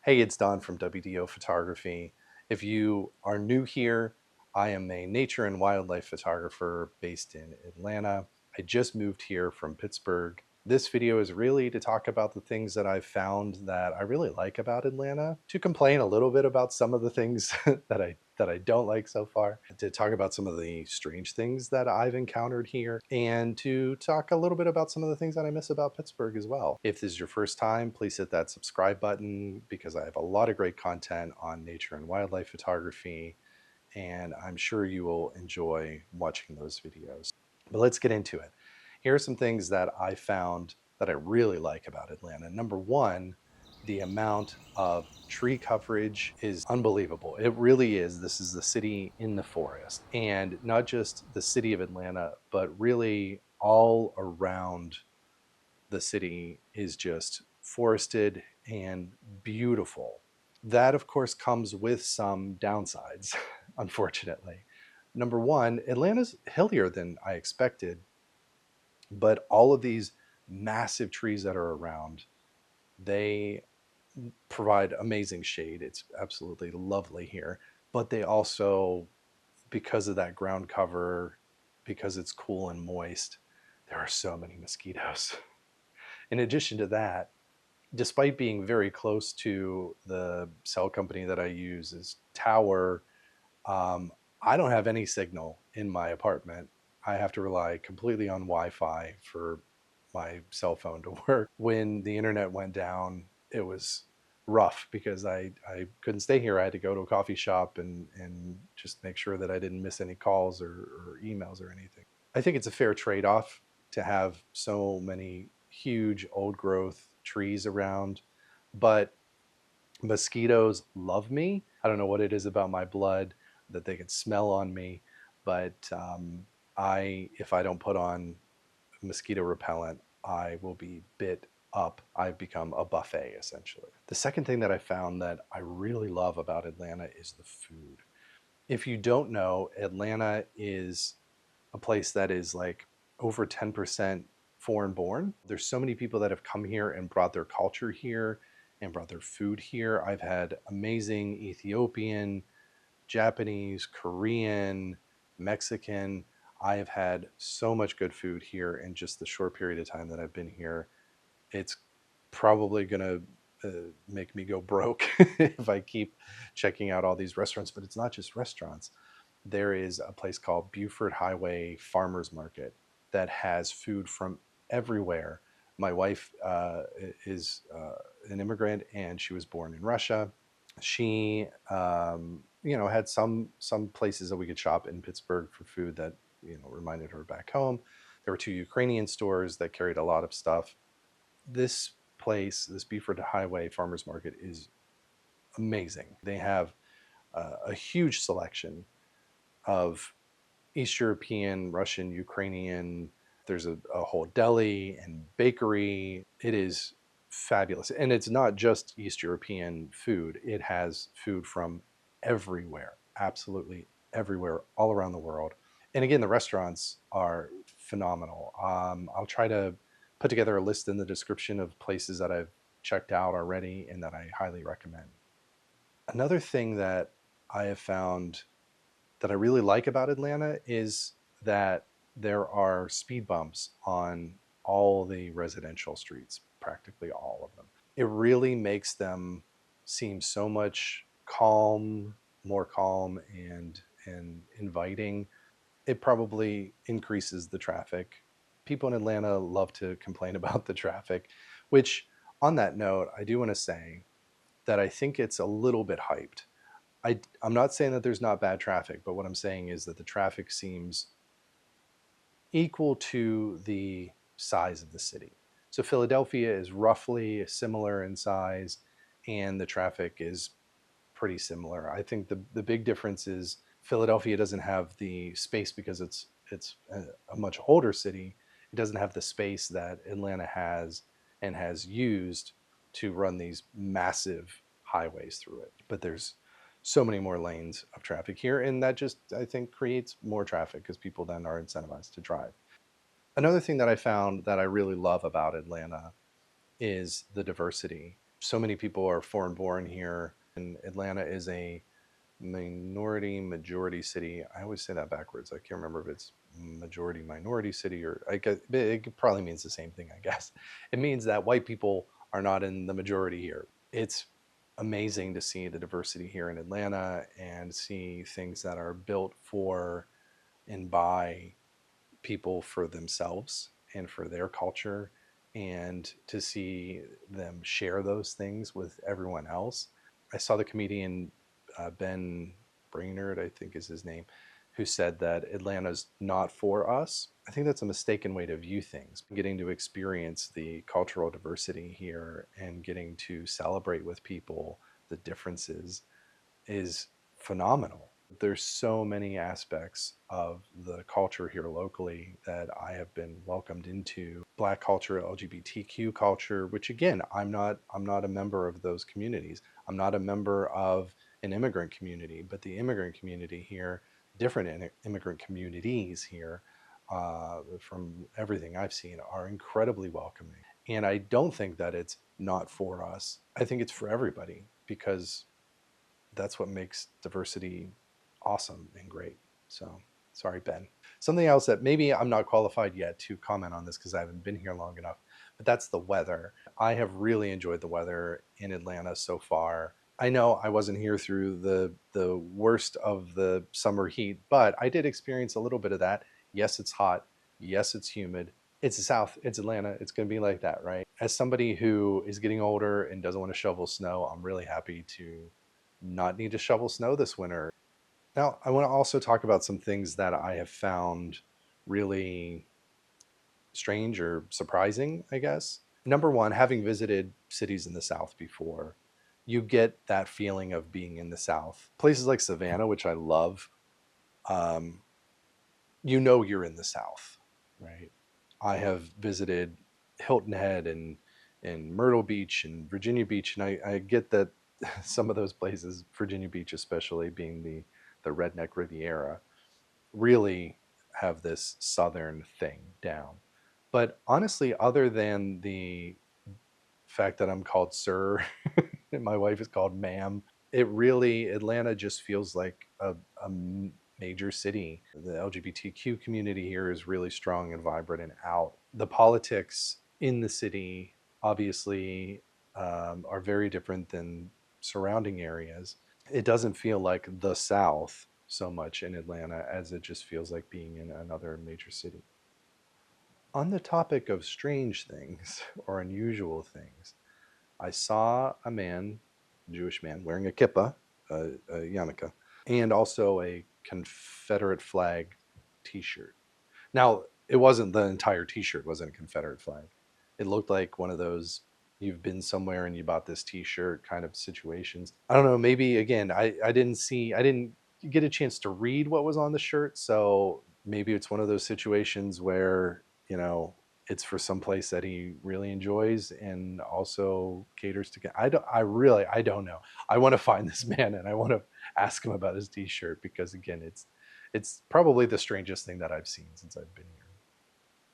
Hey, it's Don from WDO Photography. If you are new here, I am a nature and wildlife photographer based in Atlanta. I just moved here from Pittsburgh. This video is really to talk about the things that I've found that I really like about Atlanta, to complain a little bit about some of the things that I don't like so far, to talk about some of the strange things that I've encountered here, and to talk a little bit about some of the things that I miss about Pittsburgh as well. If this is your first time, please hit that subscribe button because I have a lot of great content on nature and wildlife photography, and I'm sure you will enjoy watching those videos. But let's get into it. Here are some things that I found that I really like about Atlanta. Number one, the amount of tree coverage is unbelievable. It really is. This is the city in the forest. And not just the city of Atlanta, but really all around the city is just forested and beautiful. That, of course, comes with some downsides, unfortunately. Number one, Atlanta's hillier than I expected, but all of these massive trees that are around, they provide amazing shade. It's absolutely lovely here, but they also, because of that ground cover, because it's cool and moist, there are so many mosquitoes. In addition to that, despite being very close to the cell company that I use is Tower, um, I don't have any signal in my apartment. I have to rely completely on Wi-Fi for my cell phone to work. When the internet went down, it was rough because I couldn't stay here. I had to go to a coffee shop and just make sure that I didn't miss any calls or emails or anything. I think it's a fair trade-off to have so many huge old growth trees around, but mosquitoes love me. I don't know what it is about my blood that they can smell on me, but if I don't put on mosquito repellent, I will be bit up. I've become a buffet essentially. The second thing that I found that I really love about Atlanta is the food. If you don't know, Atlanta is a place that is like over 10% foreign born. There's so many people that have come here and brought their culture here and brought their food here. I've had amazing Ethiopian, Japanese, Korean, Mexican. I have had so much good food here in just the short period of time that I've been here. It's probably going to make me go broke if I keep checking out all these restaurants, but it's not just restaurants. There is a place called Buford Highway Farmers Market that has food from everywhere. My wife is an immigrant and she was born in Russia. She, had some places that we could shop in Pittsburgh for food that reminded her back home. There were two Ukrainian stores that carried a lot of stuff. This place, this Buford Highway Farmers Market, is amazing. They have a huge selection of East European, Russian, Ukrainian. There's a whole deli and bakery. It is fabulous. And it's not just East European food, it has food from everywhere, absolutely everywhere, all around the world. And again, the restaurants are phenomenal. I'll try to put together a list in the description of places that I've checked out already and that I highly recommend. Another thing that I have found that I really like about Atlanta is that there are speed bumps on all the residential streets, practically all of them. It really makes them seem so much more calm and inviting. It probably increases the traffic. People in Atlanta love to complain about the traffic, which on that note, I do want to say that I think it's a little bit hyped. I'm not saying that there's not bad traffic, but what I'm saying is that the traffic seems equal to the size of the city. So Philadelphia is roughly similar in size, and the traffic is pretty similar. I think the big difference is Philadelphia doesn't have the space because it's a much older city. It doesn't have the space that Atlanta has and has used to run these massive highways through it. But there's so many more lanes of traffic here, and that just, I think, creates more traffic because people then are incentivized to drive. Another thing that I found that I really love about Atlanta is the diversity. So many people are foreign born here, and Atlanta is a minority majority city. I always say that backwards. I can't remember if it's majority minority city, or I guess it probably means the same thing, I guess. It means that white people are not in the majority here. It's amazing to see the diversity here in Atlanta and see things that are built for and by people for themselves and for their culture, and to see them share those things with everyone else. I saw the comedian Ben Brainerd, I think is his name, who said that Atlanta's not for us. I think that's a mistaken way to view things. Getting to experience the cultural diversity here and getting to celebrate with people the differences is phenomenal. There's so many aspects of the culture here locally that I have been welcomed into. Black culture, LGBTQ culture, which again, I'm not a member of those communities. I'm not a member of an immigrant community, but the immigrant community here, different immigrant communities here, from everything I've seen, are incredibly welcoming. And I don't think that it's not for us. I think it's for everybody, because that's what makes diversity awesome and great. So, sorry, Ben. Something else that maybe I'm not qualified yet to comment on this because I haven't been here long enough, but that's the weather. I have really enjoyed the weather in Atlanta so far. I know I wasn't here through the worst of the summer heat, but I did experience a little bit of that. Yes, it's hot. Yes, it's humid. It's the South. It's Atlanta. It's going to be like that, right? As somebody who is getting older and doesn't want to shovel snow, I'm really happy to not need to shovel snow this winter. Now, I want to also talk about some things that I have found really strange or surprising, I guess. Number one, having visited cities in the South before, you get that feeling of being in the South. Places like Savannah, which I love, um, you know you're in the South, right? I have visited Hilton Head and Myrtle Beach and Virginia Beach, and I get that some of those places, Virginia Beach especially, being the redneck Riviera, really have this Southern thing down. But honestly, other than the fact that I'm called sir and my wife is called ma'am, it really, Atlanta just feels like a major city. The LGBTQ community here is really strong and vibrant and out. The politics in the city obviously are very different than surrounding areas. It doesn't feel like the South so much in Atlanta as it just feels like being in another major city. On the topic of strange things or unusual things, I saw a man, a Jewish man, wearing a kippah, a yarmulke, and also a Confederate flag T-shirt. Now, it wasn't the entire T-shirt wasn't a Confederate flag. It looked like one of those you've been somewhere and you bought this T-shirt kind of situations. I don't know. Maybe again, I didn't get a chance to read what was on the shirt, so maybe it's one of those situations where it's for some place that he really enjoys and also caters to. I don't know. I want to find this man and I want to ask him about his T-shirt, because again, it's probably the strangest thing that I've seen since I've been here.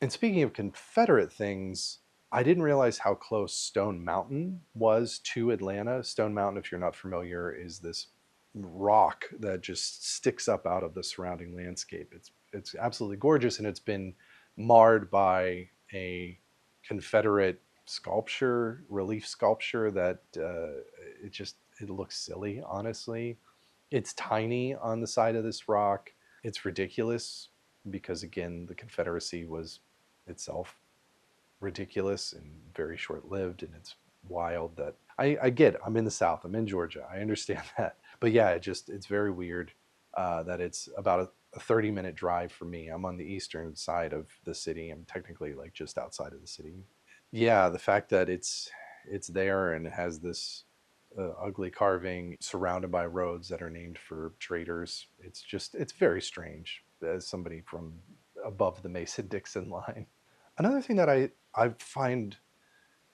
And speaking of Confederate things, I didn't realize how close Stone Mountain was to Atlanta. Stone Mountain, if you're not familiar, is this rock that just sticks up out of the surrounding landscape. It's absolutely gorgeous, and it's been marred by a Confederate sculpture, relief sculpture that it looks silly, honestly. It's tiny on the side of this rock. It's ridiculous because, again, the Confederacy was itself ridiculous and very short lived. And it's wild that I get it. I'm in the South, I'm in Georgia. I understand that. But yeah, it's very weird that it's about a 30-minute drive for me. I'm on the eastern side of the city. I'm technically like just outside of the city. Yeah, the fact that it's there and it has this ugly carving surrounded by roads that are named for traitors. It's very strange as somebody from above the Mason-Dixon line. Another thing that I find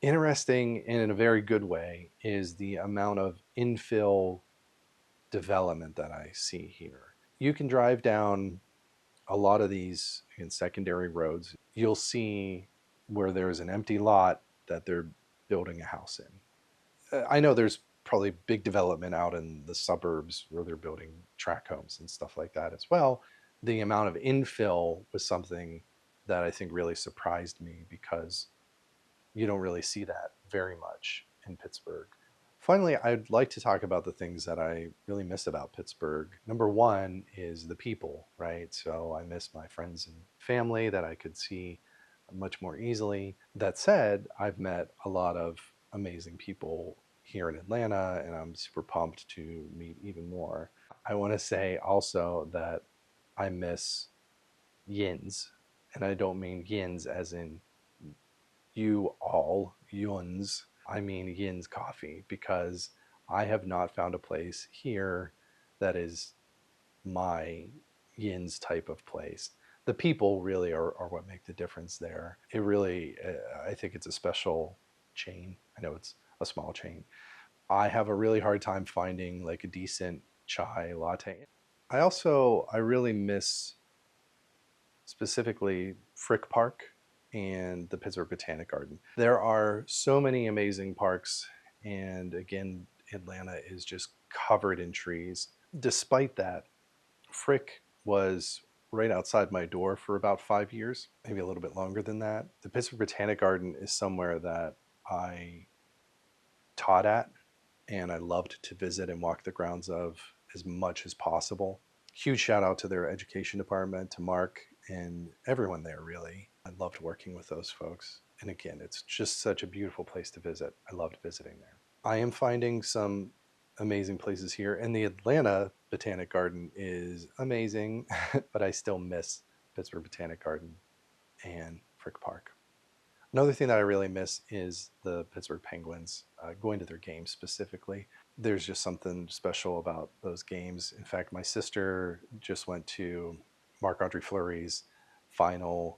interesting and in a very good way is the amount of infill development that I see here. You can drive down a lot of these in secondary roads. You'll see where there's an empty lot that they're building a house in. I know there's probably big development out in the suburbs where they're building track homes and stuff like that as well. The amount of infill was something that I think really surprised me because you don't really see that very much in Pittsburgh. Finally, I'd like to talk about the things that I really miss about Pittsburgh. Number one is the people, right? So I miss my friends and family that I could see much more easily. That said, I've met a lot of amazing people here in Atlanta, and I'm super pumped to meet even more. I want to say also that I miss yins, and I don't mean yins as in you all yuns. I mean Yin's coffee because I have not found a place here that is my Yin's type of place. The people really are what make the difference there. It really, I think it's a special chain. I know it's a small chain. I have a really hard time finding like a decent chai latte. I really miss specifically Frick Park and the Pittsburgh Botanic Garden. There are so many amazing parks, and again, Atlanta is just covered in trees. Despite that, Frick was right outside my door for about 5 years, maybe a little bit longer than that. The Pittsburgh Botanic Garden is somewhere that I taught at and I loved to visit and walk the grounds of as much as possible. Huge shout out to their education department, to Mark and everyone there, really. I loved working with those folks. And again, it's just such a beautiful place to visit. I loved visiting there. I am finding some amazing places here, and the Atlanta Botanic Garden is amazing, but I still miss Pittsburgh Botanic Garden and Frick Park. Another thing that I really miss is the Pittsburgh Penguins, going to their games specifically. There's just something special about those games. In fact, my sister just went to Marc-Andre Fleury's final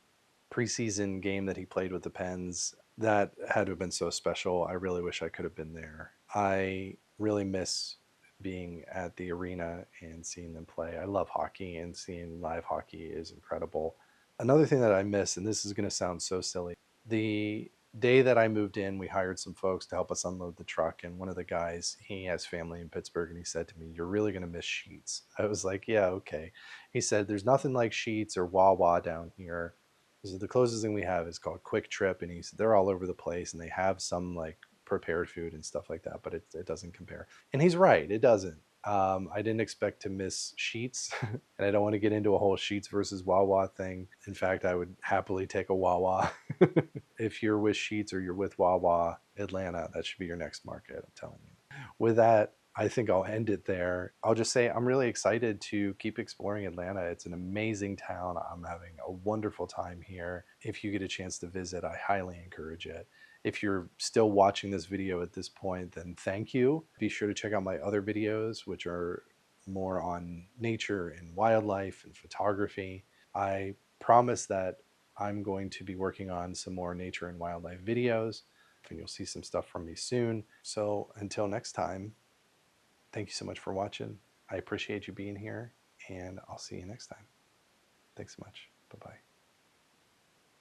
preseason game that he played with the Pens. That had to have been so special. I really wish I could have been there. I really miss being at the arena and seeing them play. I love hockey, and seeing live hockey is incredible. Another thing that I miss, and this is going to sound so silly, the day that I moved in, we hired some folks to help us unload the truck. And one of the guys, he has family in Pittsburgh, and he said to me, "You're really going to miss Sheets." I was like, "Yeah, okay." He said, "There's nothing like Sheets or Wawa down here." He said, "The closest thing we have is called Quick Trip." And he said, "They're all over the place and they have some like prepared food and stuff like that, but it doesn't compare." And he's right, it doesn't. I didn't expect to miss Sheets, and I don't want to get into a whole Sheets versus Wawa thing. In fact, I would happily take a Wawa. If you're with Sheets or you're with Wawa Atlanta, that should be your next market, I'm telling you. With that, I think I'll end it there. I'll just say I'm really excited to keep exploring Atlanta. It's an amazing town. I'm having a wonderful time here. If you get a chance to visit, I highly encourage it. If you're still watching this video at this point, then thank you. Be sure to check out my other videos, which are more on nature and wildlife and photography. I promise that I'm going to be working on some more nature and wildlife videos, and you'll see some stuff from me soon. So until next time, thank you so much for watching. I appreciate you being here, and I'll see you next time. Thanks so much. Bye bye.